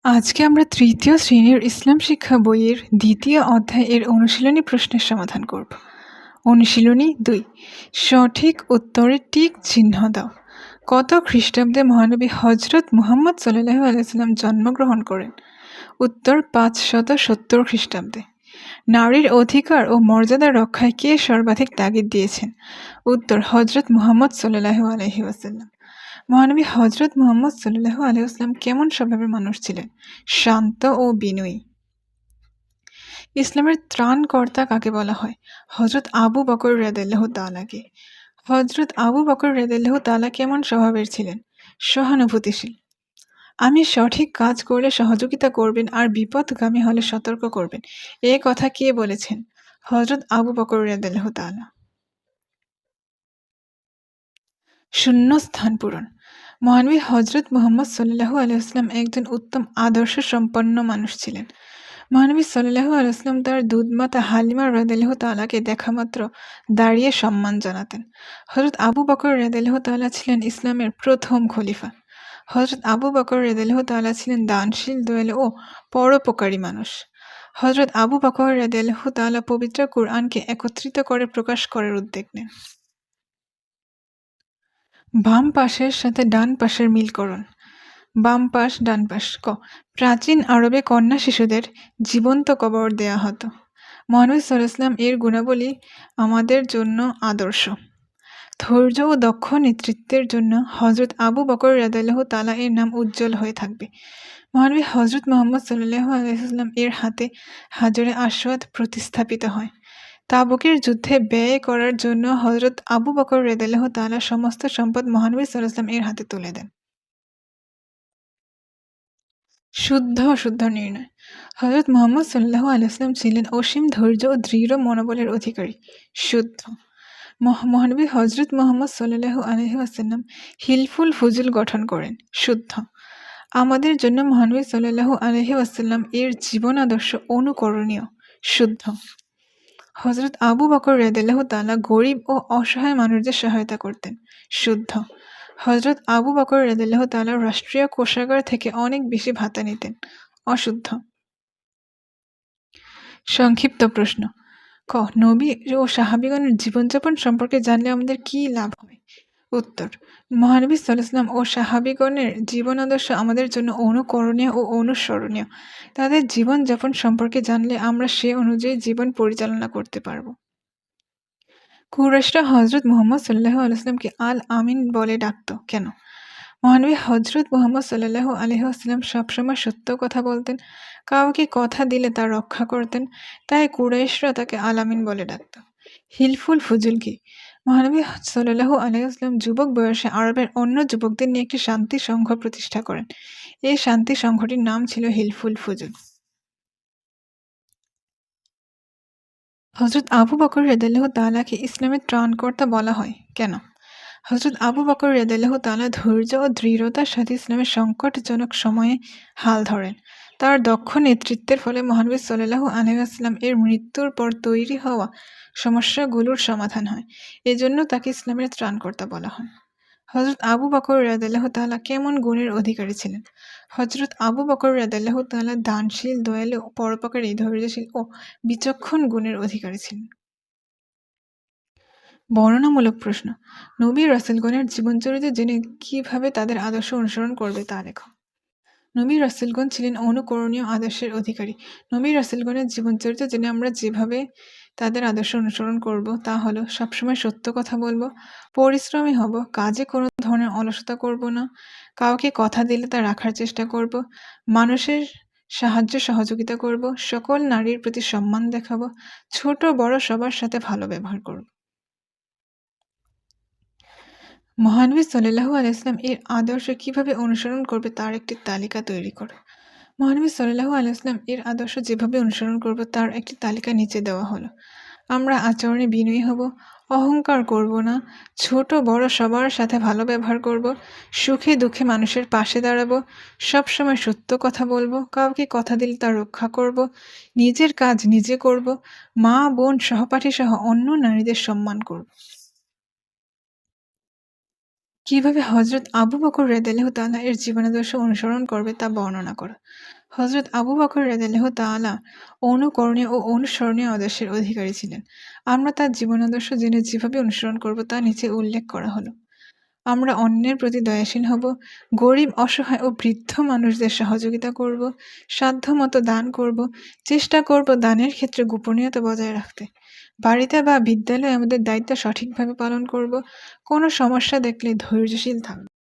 আজকে আমরা তৃতীয় শ্রেণীর ইসলাম শিক্ষা বইয়ের দ্বিতীয় অধ্যায় এর অনুশীলনী প্রশ্নের সমাধান করব। অনুশীলনী 2, সঠিক উত্তরে টিক চিহ্ন দাও। কত খ্রিস্টাব্দে মহানবী হজরত মুহাম্মদ সাল্লাল্লাহু আলাইহি সাল্লাম জন্মগ্রহণ করেন? উত্তর 570 খ্রিস্টাব্দে। নারীর অধিকার ও মর্যাদা রক্ষায় কে সর্বাধিক তাগিদ দিয়েছেন? উত্তর হজরত মুহাম্মদ সাল্লাল্লাহু আলাইহি ওয়াসাল্লাম। মহানবী হজরত মুহাম্মদ সাল্লাল্লাহু আলাইহি ওয়াসাল্লাম কেমন স্বভাবের মানুষ ছিলেন? শান্ত ও বিনয়ী। ইসলামের ত্রাণকর্তা কাকে বলা হয়? হজরত আবু বকর রাদিয়াল্লাহু তাআলাকে। হজরত আবু বকর রাদিয়াল্লাহু তাআলা কেমন স্বভাবের ছিলেন? সহানুভূতিশীল। আমি সঠিক কাজ করলে সহযোগিতা করবেন আর বিপথগামী হলে সতর্ক করবেন, এ কথা কে বলেছেন? হজরত আবু বকর রাদিয়াল্লাহু তাআলা। শূন্য স্থান পূরণ। মহানবী হজরত মুহাম্মদ সাল্লাল্লাহু আলাইহি ওয়াসাল্লাম একজন উত্তম আদর্শ সম্পন্ন মানুষ ছিলেন। মহানবী সাল্লাল্লাহু আলাইহি ওয়াসাল্লাম তার দুধমাতা হালিমা রাদিয়াল্লাহু তাআলাকে দেখামাত্র দাঁড়িয়ে সম্মান জানাতেন। হযরত আবু বকর রাদিয়াল্লাহু তাআলা ছিলেন ইসলামের প্রথম খলিফা। হযরত আবু বকর রাদিয়াল্লাহু তাআলা ছিলেন দানশীল, দয়ালু ও পরোপকারী মানুষ। হযরত আবু বকর রাদিয়াল্লাহু তাআলা পবিত্র কুরআনকে একত্রিত করে প্রকাশ করার উদ্যোগ নেন। বাম পাশের সাথে ডান পাশের মিলকরণ। বাম পাশ, ডান পাশ। ক, প্রাচীন আরবে কন্যা শিশুদের জীবন্ত কবর দেয়া হতো। মহানবী সাল্লাল্লাহু আলাইহি ওয়াসাল্লাম এর গুণাবলী আমাদের জন্য আদর্শ। ধৈর্য ও দক্ষ নেতৃত্বের জন্য হযরত আবু বকর রাদিয়াল্লাহু তাআলা এর নাম উজ্জ্বল হয়ে থাকবে। মহানবী হযরত মুহাম্মদ সাল্লাল্লাহু আলাইহি ওয়াসাল্লাম এর হাতে হাজরে আসওয়াদ প্রতিস্থাপিত হয়। তাবুকের যুদ্ধে ব্যয় করার জন্য হযরত আবু বকর রাদিয়াল্লাহু তাআলা সমস্ত সম্পদ মহানবী সাল্লাল্লাহু আলাইহি ওয়াসাল্লাম এর হাতে তুলে দেন। শুদ্ধ অশুদ্ধ নির্ণয়। হযরত মুহাম্মদ সাল্লাল্লাহু আলাইহি ওয়াসাল্লাম ছিলেন অসীম ধৈর্য ও দৃঢ় মনোবলের অধিকারী। শুদ্ধ। মহানবী হযরত মুহাম্মদ সাল্লাল্লাহু আলাইহি ওয়াসাল্লাম হিলফুল ফুজুল গঠন করেন। শুদ্ধ। আমাদের জন্য মহানবী সাল্লাল্লাহু আলাইহি ওয়াসাল্লাম এর জীবন আদর্শ অনুকরণীয়। শুদ্ধ। হযরত আবু বকর রাদিয়াল্লাহু তাআলা গরিব ও অসহায় মানুষদের সহায়তা করতেন। শুদ্ধ। হযরত আবু বকর রাদিয়াল্লাহু তাআলা রাষ্ট্রীয় কোষাগার থেকে অনেক বেশি ভাতা নিতেন। অশুদ্ধ। সংক্ষিপ্ত প্রশ্ন। ক, নবী ও সাহাবীগণের জীবনযাপন সম্পর্কে জানলে আমাদের কী লাভ হয়? উত্তর, মহানবী সাল্লাল্লাহু আলাইহি ওয়াসাল্লাম ও সাহাবীগণের জীবন আদর্শ আমাদের জন্য অনুকরণীয় ও অনুসরণীয়। তাদের জীবনযাপন সম্পর্কে জানলে আমরা সে অনুযায়ী জীবন পরিচালনা করতে পারব। কুরাইশরা হযরত মুহাম্মদ সাল্লাল্লাহু আলাইহি ওয়াসাল্লামকে আল আমিন বলে ডাকত কেন? মহানবী হযরত মুহাম্মদ সাল্লাল্লাহু আলাইহি ওয়াসাল্লাম সবসময় সত্য কথা বলতেন, কাউকে কথা দিলে তা রক্ষা করতেন, তাই কুরাইশরা তাকে আল আমিন বলে ডাকত। হিলফুল ফুজুল কি? মহানবী সাল্লাল্লাহু আলাইহি ওয়াসাল্লাম যুবক বয়সে আরবের অন্য যুবকদের নিয়ে একটি শান্তি সংঘ প্রতিষ্ঠা করেন। এই শান্তি সংঘটির নাম ছিল হিলফুল ফুজুল। হযরত আবু বকর রাদিয়াল্লাহু তাআলাকে ইসলামের ত্রাণকর্তা বলা হয় কেন? হযরত আবু বকর রাদিয়াল্লাহু তাআলা ধৈর্য ও দৃঢ়তার সাথে ইসলামের সংকটজনক সময়ে হাল ধরেন। তার দক্ষ নেতৃত্বের ফলে মহানবী সাল্লাল্লাহু আলাইহি ওয়াসাল্লাম এর মৃত্যুর পর তৈরি হওয়া সমস্যাগুলোর সমাধান হয়। এজন্য তাকে ইসলামের ত্রাণকর্তা বলা হয়। হযরত আবু বকর রাদিয়াল্লাহু তাআলা কেমন গুণের অধিকারী ছিলেন? হযরত আবু বকর রাদিয়াল্লাহু তাআলা দানশীল, দয়ালু, পরোপকারী, ধৈর্যশীল ও বিচক্ষণ গুণের অধিকারী ছিলেন। বর্ণনামূলক প্রশ্ন। নবী রাসূলগণের জীবনচরিত্র জেনে কিভাবে তাদের আদর্শ অনুসরণ করবে তা লেখো। নবী রাসূলগণ ছিলেন অনুকরণীয় আদর্শের অধিকারী। নবী রাসূলগণের জীবনচরিত্র জেনে আমরা যেভাবে তাদের আদর্শ অনুসরণ করব তা হলো সবসময় সত্য কথা বলবো, পরিশ্রমী হব, কাজে কোনো ধরনের অলসতা করব না, কাউকে কথা দিলে তা রাখার চেষ্টা করব, মানুষের সাহায্য সহযোগিতা করব, সকল নারীর প্রতি সম্মান দেখাবো, ছোট বড় সবার সাথে ভালো ব্যবহার করব। মহানবী সাল্লাল্লাহু আলাইহি ওয়াসাল্লাম এর আদর্শ কিভাবে অনুসরণ করবে তার একটি তালিকা তৈরি করো। মহানবী সাল্লাল্লাহু আলাইহি ওয়াসাল্লাম এর আদর্শ যেভাবে অনুসরণ করব তার একটি তালিকা নিচে দেওয়া হলো। আমরা আচরণে বিনয়ী হব, অহংকার করব না, ছোট বড় সবার সাথে ভালো ব্যবহার করব, সুখে দুঃখে মানুষের পাশে দাঁড়াবো, সবসময় সত্য কথা বলবো, কাউকে কথা দিলে তা রক্ষা করব, নিজের কাজ নিজে করব, মা বোন সহপাঠী সহ অন্য নারীদের সম্মান করব। কিভাবে হযরত আবু বকর রাদিয়াল্লাহু তাআলা এর জীবনাদর্শ অনুসরণ করবে তা বর্ণনা করো। হযরত আবু বকর রাদিয়াল্লাহু তাআলা অনুকরণীয় ও অনুসরণীয় আদর্শের অধিকারী ছিলেন। আমরা তার জীবনাদর্শ জেনে যেভাবে অনুসরণ করব তা নিচে উল্লেখ করা হলো। আমরা অন্যের প্রতি দয়াশীল হব, গরিব, অসহায় ও বৃদ্ধ মানুষদের সহযোগিতা করব, সাধ্যমতো দান করব, চেষ্টা করব দানের ক্ষেত্রে গোপনীয়তা বজায় রাখতে। বাড়িতে বা বিদ্যালয়ে আমাদের দায়িত্ব সঠিকভাবে পালন করব, কোনো সমস্যা দেখলে ধৈর্যশীল থাকব।